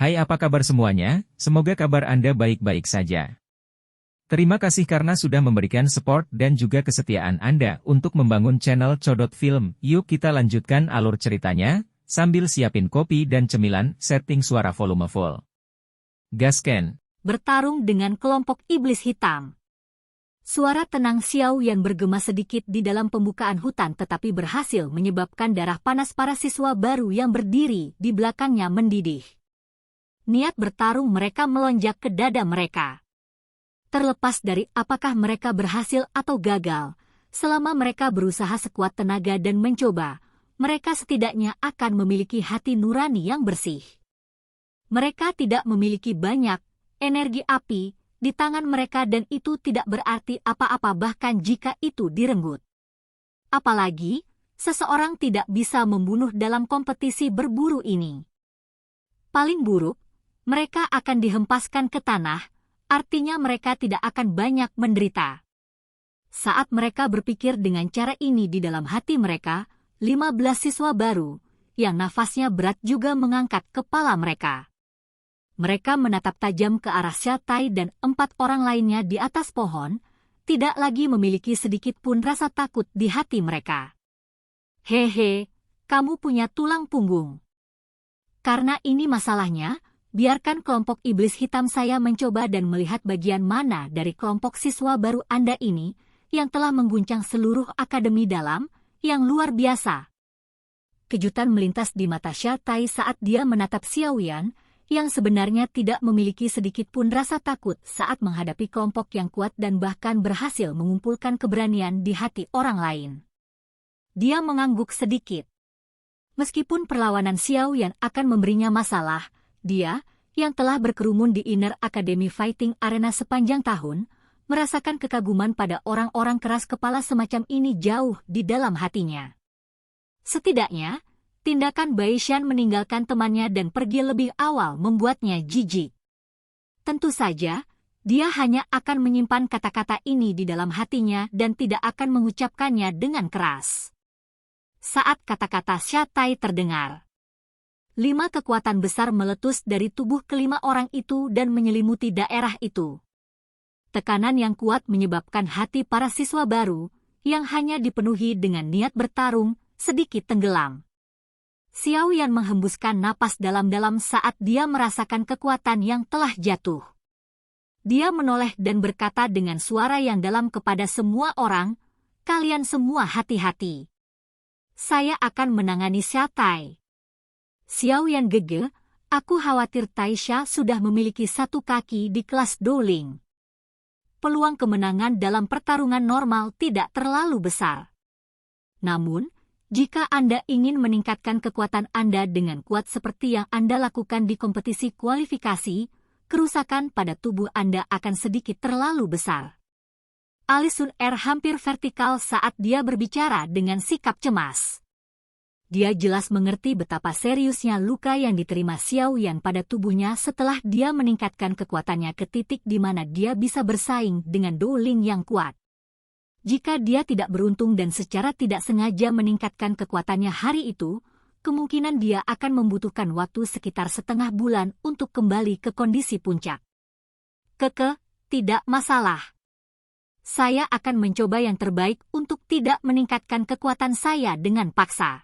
Hai, apa kabar semuanya? Semoga kabar Anda baik-baik saja. Terima kasih karena sudah memberikan support dan juga kesetiaan Anda untuk membangun channel Codot Film. Yuk kita lanjutkan alur ceritanya, sambil siapin kopi dan cemilan, setting suara volume full. Gasken. Bertarung dengan kelompok iblis hitam. Suara tenang Xiao yang bergema sedikit di dalam pembukaan hutan tetapi berhasil menyebabkan darah panas para siswa baru yang berdiri di belakangnya mendidih. Niat bertarung mereka melonjak ke dada mereka. Terlepas dari apakah mereka berhasil atau gagal, selama mereka berusaha sekuat tenaga dan mencoba, mereka setidaknya akan memiliki hati nurani yang bersih. Mereka tidak memiliki banyak energi api di tangan mereka dan itu tidak berarti apa-apa bahkan jika itu direnggut. Apalagi, seseorang tidak bisa membunuh dalam kompetisi berburu ini. Paling buruk, mereka akan dihempaskan ke tanah, artinya mereka tidak akan banyak menderita. Saat mereka berpikir dengan cara ini di dalam hati mereka, 15 siswa baru, yang nafasnya berat juga mengangkat kepala mereka. Mereka menatap tajam ke arah Xiaotai dan 4 orang lainnya di atas pohon, tidak lagi memiliki sedikit pun rasa takut di hati mereka. Hehe, kamu punya tulang punggung. Karena ini masalahnya, biarkan kelompok iblis hitam saya mencoba dan melihat bagian mana dari kelompok siswa baru Anda ini yang telah mengguncang seluruh akademi dalam yang luar biasa. Kejutan melintas di mata Xiaotai saat dia menatap Xiaoyan yang sebenarnya tidak memiliki sedikit pun rasa takut saat menghadapi kelompok yang kuat dan bahkan berhasil mengumpulkan keberanian di hati orang lain. Dia mengangguk sedikit. Meskipun perlawanan Xiaoyan akan memberinya masalah, dia, yang telah berkerumun di Inner Academy Fighting Arena sepanjang tahun, merasakan kekaguman pada orang-orang keras kepala semacam ini jauh di dalam hatinya. Setidaknya, tindakan Baishan meninggalkan temannya dan pergi lebih awal membuatnya jijik. Tentu saja, dia hanya akan menyimpan kata-kata ini di dalam hatinya dan tidak akan mengucapkannya dengan keras. Saat kata-kata Xiaotai terdengar, 5 kekuatan besar meletus dari tubuh kelima orang itu dan menyelimuti daerah itu. Tekanan yang kuat menyebabkan hati para siswa baru, yang hanya dipenuhi dengan niat bertarung, sedikit tenggelam. Xiaoyan menghembuskan napas dalam-dalam saat dia merasakan kekuatan yang telah jatuh. Dia menoleh dan berkata dengan suara yang dalam kepada semua orang, "Kalian semua hati-hati. Saya akan menangani Xiaotai." Xiaoyan gege, aku khawatir Taisha sudah memiliki 1 kaki di kelas Douling. Peluang kemenangan dalam pertarungan normal tidak terlalu besar. Namun, jika Anda ingin meningkatkan kekuatan Anda dengan kuat seperti yang Anda lakukan di kompetisi kualifikasi, kerusakan pada tubuh Anda akan sedikit terlalu besar. Alis Sun Er hampir vertikal saat dia berbicara dengan sikap cemas. Dia jelas mengerti betapa seriusnya luka yang diterima Xiaoyan pada tubuhnya setelah dia meningkatkan kekuatannya ke titik di mana dia bisa bersaing dengan Douling yang kuat. Jika dia tidak beruntung dan secara tidak sengaja meningkatkan kekuatannya hari itu, kemungkinan dia akan membutuhkan waktu sekitar setengah bulan untuk kembali ke kondisi puncak. Tidak masalah. Saya akan mencoba yang terbaik untuk tidak meningkatkan kekuatan saya dengan paksa.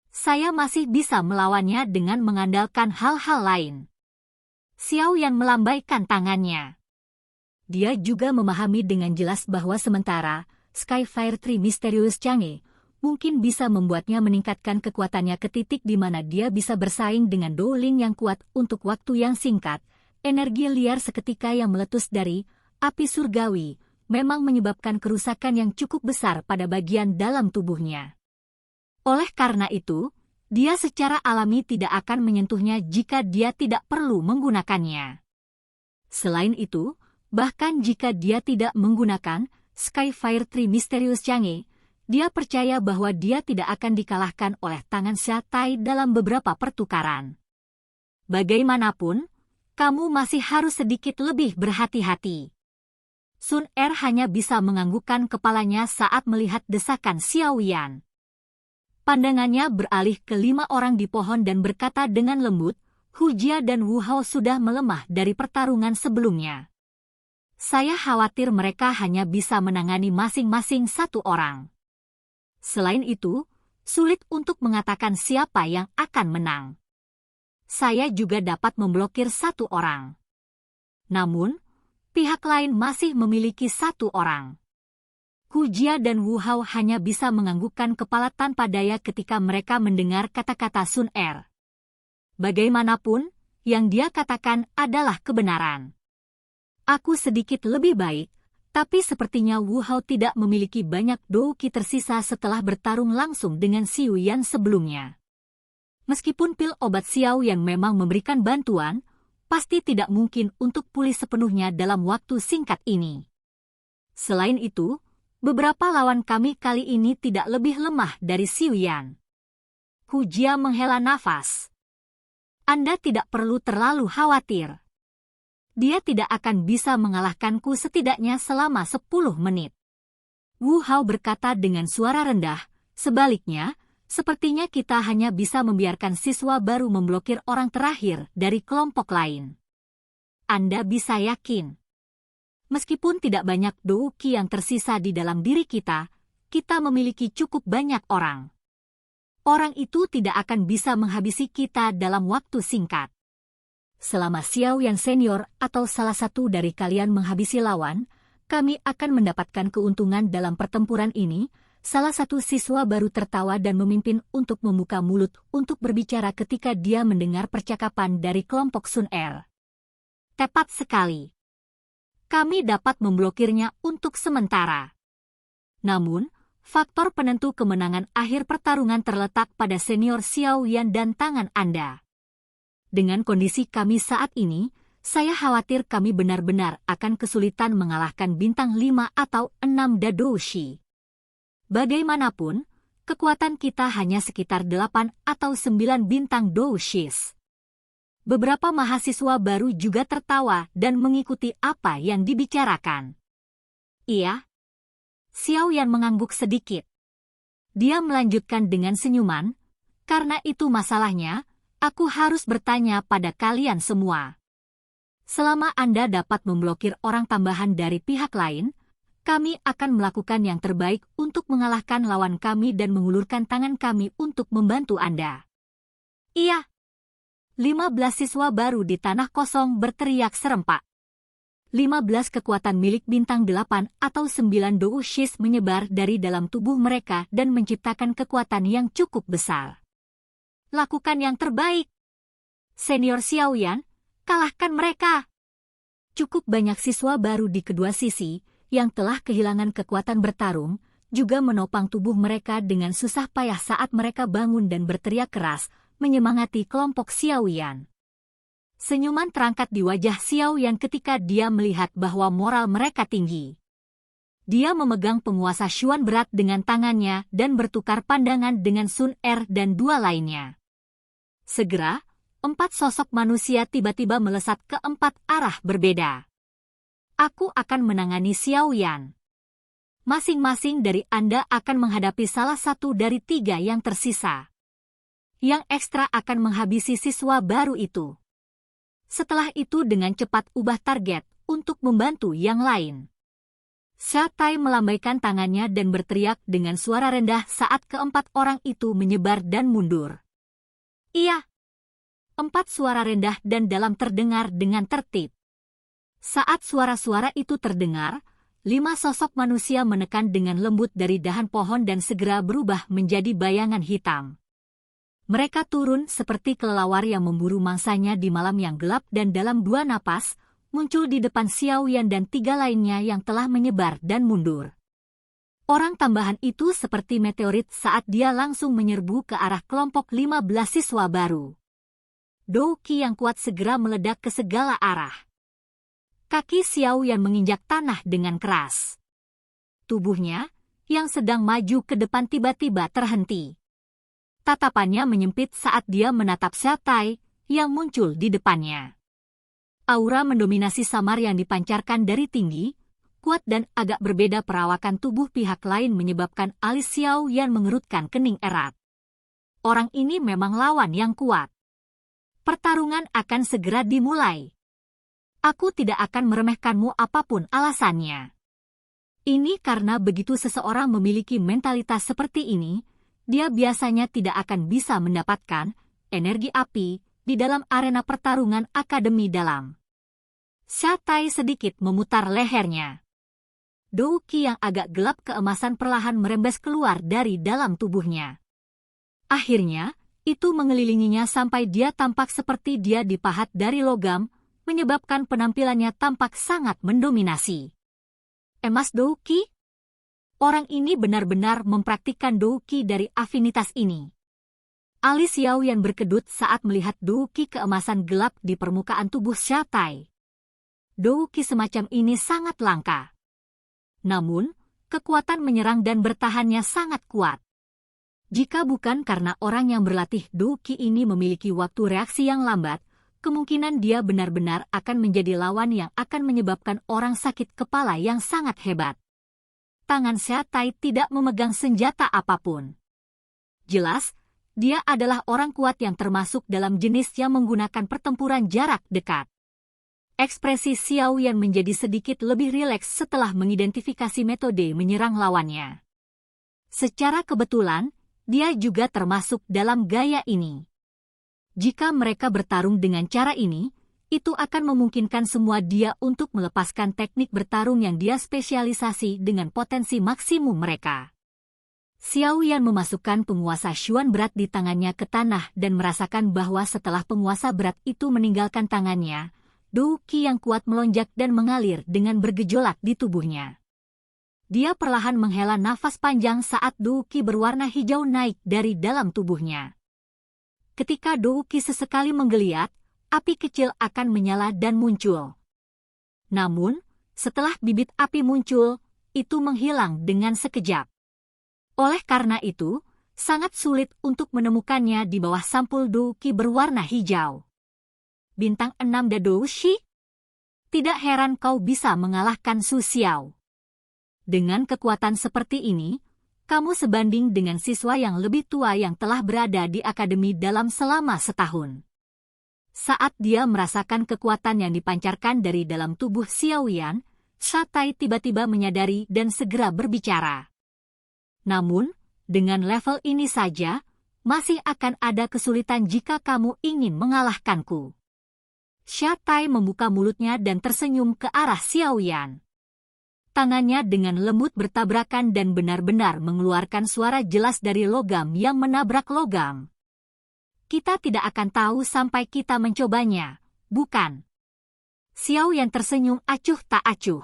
Saya masih bisa melawannya dengan mengandalkan hal-hal lain. Xiaoyan melambaikan tangannya. Dia juga memahami dengan jelas bahwa sementara Skyfire Tree Mysterious Chang'e mungkin bisa membuatnya meningkatkan kekuatannya ke titik di mana dia bisa bersaing dengan Douling yang kuat untuk waktu yang singkat. Energi liar seketika yang meletus dari api surgawi memang menyebabkan kerusakan yang cukup besar pada bagian dalam tubuhnya. Oleh karena itu, dia secara alami tidak akan menyentuhnya jika dia tidak perlu menggunakannya. Selain itu, bahkan jika dia tidak menggunakan Skyfire Tree Mysterious Chang'e, dia percaya bahwa dia tidak akan dikalahkan oleh tangan Xiaotai dalam beberapa pertukaran. Bagaimanapun, kamu masih harus sedikit lebih berhati-hati. Sun Er hanya bisa menganggukkan kepalanya saat melihat desakan Xiaoyan. Pandangannya beralih ke 5 orang di pohon dan berkata dengan lembut, Hu Jia dan Wu Hao sudah melemah dari pertarungan sebelumnya. Saya khawatir mereka hanya bisa menangani masing-masing satu orang. Selain itu, sulit untuk mengatakan siapa yang akan menang. Saya juga dapat memblokir satu orang. Namun, pihak lain masih memiliki satu orang. Hu Jia dan Wu Hao hanya bisa menganggukkan kepala tanpa daya ketika mereka mendengar kata-kata Sun Er. Bagaimanapun, yang dia katakan adalah kebenaran. Aku sedikit lebih baik, tapi sepertinya Wu Hao tidak memiliki banyak douki tersisa setelah bertarung langsung dengan Xiao Yan sebelumnya. Meskipun pil obat Xiao Yan memang memberikan bantuan, pasti tidak mungkin untuk pulih sepenuhnya dalam waktu singkat ini. Selain itu, beberapa lawan kami kali ini tidak lebih lemah dari Xiao Yan. Hu Jia menghela nafas. Anda tidak perlu terlalu khawatir. Dia tidak akan bisa mengalahkanku setidaknya selama 10 menit. Wu Hao berkata dengan suara rendah, sebaliknya, sepertinya kita hanya bisa membiarkan siswa baru memblokir orang terakhir dari kelompok lain. Anda bisa yakin. Meskipun tidak banyak douki yang tersisa di dalam diri kita memiliki cukup banyak orang. Orang itu tidak akan bisa menghabisi kita dalam waktu singkat. Selama Xiao Yan senior atau salah satu dari kalian menghabisi lawan, kami akan mendapatkan keuntungan dalam pertempuran ini. Salah satu siswa baru tertawa dan memimpin untuk membuka mulut untuk berbicara ketika dia mendengar percakapan dari kelompok Sun Er. Tepat sekali. Kami dapat memblokirnya untuk sementara. Namun, faktor penentu kemenangan akhir pertarungan terletak pada senior Xiao Yan dan tangan Anda. Dengan kondisi kami saat ini, saya khawatir kami benar-benar akan kesulitan mengalahkan bintang 5 atau 6 Dadoushi. Bagaimanapun, kekuatan kita hanya sekitar 8 atau 9 bintang Doushis. Beberapa mahasiswa baru juga tertawa dan mengikuti apa yang dibicarakan. Iya. Xiao Yan mengangguk sedikit. Dia melanjutkan dengan senyuman, karena itu masalahnya, aku harus bertanya pada kalian semua. Selama Anda dapat memblokir orang tambahan dari pihak lain, kami akan melakukan yang terbaik untuk mengalahkan lawan kami dan mengulurkan tangan kami untuk membantu Anda. Iya. 15 siswa baru di tanah kosong berteriak serempak. 15 kekuatan milik bintang 8 atau 9 doushis menyebar dari dalam tubuh mereka dan menciptakan kekuatan yang cukup besar. Lakukan yang terbaik. Senior Xiao Yan, kalahkan mereka. Cukup banyak siswa baru di kedua sisi, yang telah kehilangan kekuatan bertarung, juga menopang tubuh mereka dengan susah payah saat mereka bangun dan berteriak keras, menyemangati kelompok Xiao Yan. Senyuman terangkat di wajah Xiao Yan ketika dia melihat bahwa moral mereka tinggi. Dia memegang penguasa Xuan berat dengan tangannya dan bertukar pandangan dengan Sun Er dan dua lainnya. Segera, 4 sosok manusia tiba-tiba melesat ke 4 arah berbeda. Aku akan menangani Xiao Yan. Masing-masing dari Anda akan menghadapi salah satu dari 3 yang tersisa. Yang ekstra akan menghabisi siswa baru itu. Setelah itu dengan cepat ubah target untuk membantu yang lain. Xia Tai melambaikan tangannya dan berteriak dengan suara rendah saat keempat orang itu menyebar dan mundur. Iya. 4 suara rendah dan dalam terdengar dengan tertib. Saat suara-suara itu terdengar, 5 sosok manusia menekan dengan lembut dari dahan pohon dan segera berubah menjadi bayangan hitam. Mereka turun seperti kelelawar yang memburu mangsanya di malam yang gelap dan dalam 2 napas, muncul di depan Xiao Yan dan 3 lainnya yang telah menyebar dan mundur. Orang tambahan itu seperti meteorit saat dia langsung menyerbu ke arah kelompok 15 siswa baru. Douki yang kuat segera meledak ke segala arah. Kaki Xiao Yan menginjak tanah dengan keras. Tubuhnya, yang sedang maju ke depan tiba-tiba terhenti. Tatapannya menyempit saat dia menatap Xia Tai yang muncul di depannya. Aura mendominasi samar yang dipancarkan dari tinggi, kuat dan agak berbeda perawakan tubuh pihak lain menyebabkan alis Xiao Yan mengerutkan kening erat. Orang ini memang lawan yang kuat. pertarungan akan segera dimulai. Aku tidak akan meremehkanmu apapun alasannya. Ini karena begitu seseorang memiliki mentalitas seperti ini, dia biasanya tidak akan bisa mendapatkan energi api di dalam arena pertarungan akademi dalam. Shatai sedikit memutar lehernya. Douki yang agak gelap keemasan perlahan merembes keluar dari dalam tubuhnya. Akhirnya, itu mengelilinginya sampai dia tampak seperti dia dipahat dari logam, menyebabkan penampilannya tampak sangat mendominasi. Emas Douki? Orang ini benar-benar mempraktikkan Douki dari afinitas ini. Alis Xiaoyan berkedut saat melihat Douki keemasan gelap di permukaan tubuh Shatai. Douki semacam ini sangat langka. Namun, kekuatan menyerang dan bertahannya sangat kuat. Jika bukan karena orang yang berlatih Douki ini memiliki waktu reaksi yang lambat, kemungkinan dia benar-benar akan menjadi lawan yang akan menyebabkan orang sakit kepala yang sangat hebat. Tangan Shatai tidak memegang senjata apapun. Jelas, dia adalah orang kuat yang termasuk dalam jenis yang menggunakan pertempuran jarak dekat. Ekspresi Xiaoyan menjadi sedikit lebih rileks setelah mengidentifikasi metode menyerang lawannya. Secara kebetulan, dia juga termasuk dalam gaya ini. Jika mereka bertarung dengan cara ini, itu akan memungkinkan semua dia untuk melepaskan teknik bertarung yang dia spesialisasi dengan potensi maksimum mereka. Xiaoyan memasukkan penguasa Xuan berat di tangannya ke tanah dan merasakan bahwa setelah penguasa berat itu meninggalkan tangannya, Douki yang kuat melonjak dan mengalir dengan bergejolak di tubuhnya. Dia perlahan menghela nafas panjang saat Douki berwarna hijau naik dari dalam tubuhnya. Ketika Douki sesekali menggeliat, api kecil akan menyala dan muncul. Namun, setelah bibit api muncul, itu menghilang dengan sekejap. Oleh karena itu, sangat sulit untuk menemukannya di bawah sampul Douki berwarna hijau. Bintang 6 Dadoushi? Tidak heran kau bisa mengalahkan Su Xiao. Dengan kekuatan seperti ini, kamu sebanding dengan siswa yang lebih tua yang telah berada di akademi dalam selama setahun. Saat dia merasakan kekuatan yang dipancarkan dari dalam tubuh Xiaoyan, Shatai tiba-tiba menyadari dan segera berbicara. Namun, dengan level ini saja, masih akan ada kesulitan jika kamu ingin mengalahkanku. Shatai membuka mulutnya dan tersenyum ke arah Xiaoyan. Tangannya dengan lembut bertabrakan dan benar-benar mengeluarkan suara jelas dari logam yang menabrak logam. Kita tidak akan tahu sampai kita mencobanya, bukan? Xiaoyan tersenyum acuh tak acuh.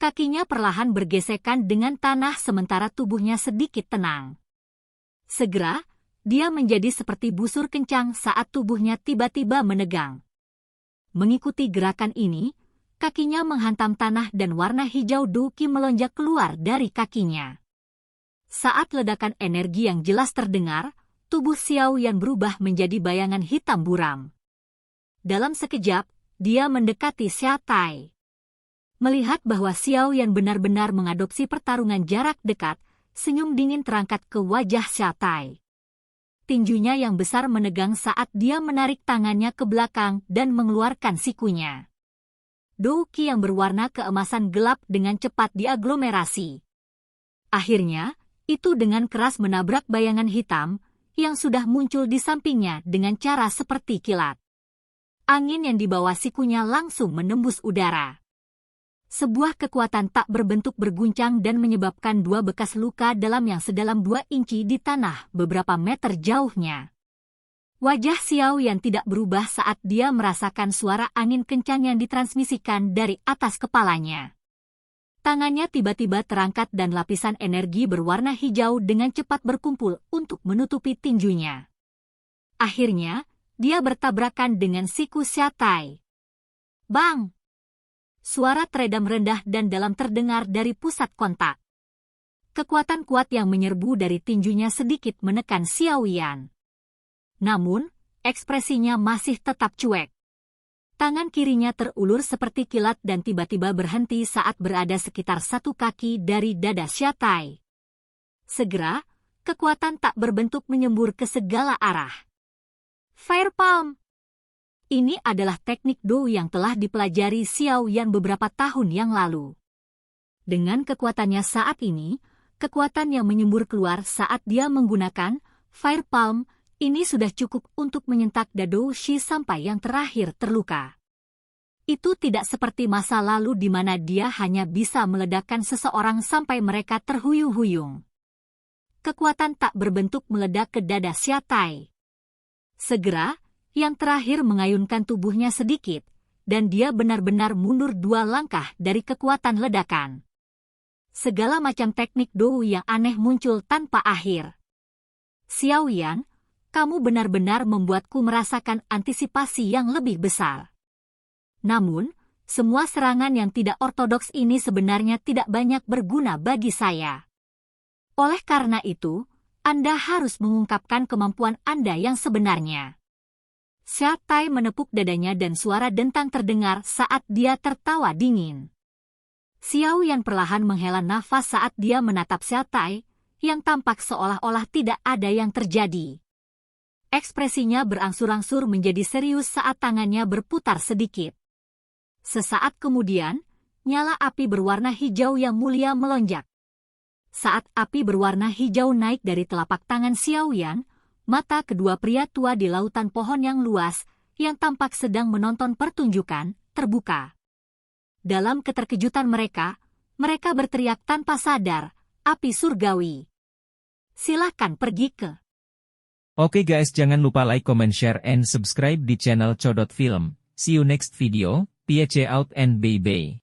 Kakinya perlahan bergesekan dengan tanah sementara tubuhnya sedikit tenang. Segera, dia menjadi seperti busur kencang saat tubuhnya tiba-tiba menegang. Mengikuti gerakan ini, kakinya menghantam tanah dan warna hijau Douki melonjak keluar dari kakinya. Saat ledakan energi yang jelas terdengar, tubuh Xiaoyan berubah menjadi bayangan hitam buram. Dalam sekejap, dia mendekati Shatai. Melihat bahwa Xiaoyan benar-benar mengadopsi pertarungan jarak dekat, senyum dingin terangkat ke wajah Shatai. Tinjunya yang besar menegang saat dia menarik tangannya ke belakang dan mengeluarkan sikunya. Douki yang berwarna keemasan gelap dengan cepat diaglomerasi. Akhirnya, itu dengan keras menabrak bayangan hitam yang sudah muncul di sampingnya dengan cara seperti kilat. Angin yang dibawa sikunya langsung menembus udara. Sebuah kekuatan tak berbentuk berguncang dan menyebabkan dua bekas luka dalam yang sedalam 2 inci di tanah beberapa meter jauhnya. Wajah Xiaoyan tidak berubah saat dia merasakan suara angin kencang yang ditransmisikan dari atas kepalanya. Tangannya tiba-tiba terangkat dan lapisan energi berwarna hijau dengan cepat berkumpul untuk menutupi tinjunya. Akhirnya, dia bertabrakan dengan siku Shatai. Bang! Suara teredam rendah dan dalam terdengar dari pusat kontak. Kekuatan kuat yang menyerbu dari tinjunya sedikit menekan Xiaoyan. Namun, ekspresinya masih tetap cuek. Tangan kirinya terulur seperti kilat dan tiba-tiba berhenti saat berada sekitar 1 kaki dari dada Shatai. Segera, kekuatan tak berbentuk menyembur ke segala arah. Fire Palm. Ini adalah teknik Do yang telah dipelajari Xiao Yan beberapa tahun yang lalu. Dengan kekuatannya saat ini, kekuatan yang menyembur keluar saat dia menggunakan Fire Palm, ini sudah cukup untuk menyentak Dado Shi sampai yang terakhir terluka. Itu tidak seperti masa lalu di mana dia hanya bisa meledakkan seseorang sampai mereka terhuyung-huyung. Kekuatan tak berbentuk meledak ke dada Xia Tai. Segera, yang terakhir mengayunkan tubuhnya sedikit, dan dia benar-benar mundur 2 langkah dari kekuatan ledakan. Segala macam teknik Do yang aneh muncul tanpa akhir. Xiao Yan, kamu benar-benar membuatku merasakan antisipasi yang lebih besar. Namun, semua serangan yang tidak ortodoks ini sebenarnya tidak banyak berguna bagi saya. Oleh karena itu, Anda harus mengungkapkan kemampuan Anda yang sebenarnya. Xia Tai menepuk dadanya dan suara dentang terdengar saat dia tertawa dingin. Xiao Yan perlahan menghela nafas saat dia menatap Xia Tai, yang tampak seolah-olah tidak ada yang terjadi. Ekspresinya berangsur-angsur menjadi serius saat tangannya berputar sedikit. Sesaat kemudian, nyala api berwarna hijau yang mulia melonjak. Saat api berwarna hijau naik dari telapak tangan Xiao Yan, mata kedua pria tua di lautan pohon yang luas, yang tampak sedang menonton pertunjukan, terbuka. Dalam keterkejutan mereka berteriak tanpa sadar, api surgawi. Silakan pergi ke. Oke guys, jangan lupa like, comment, share, and subscribe di channel Codot Film. See you next video, peace out and bye-bye.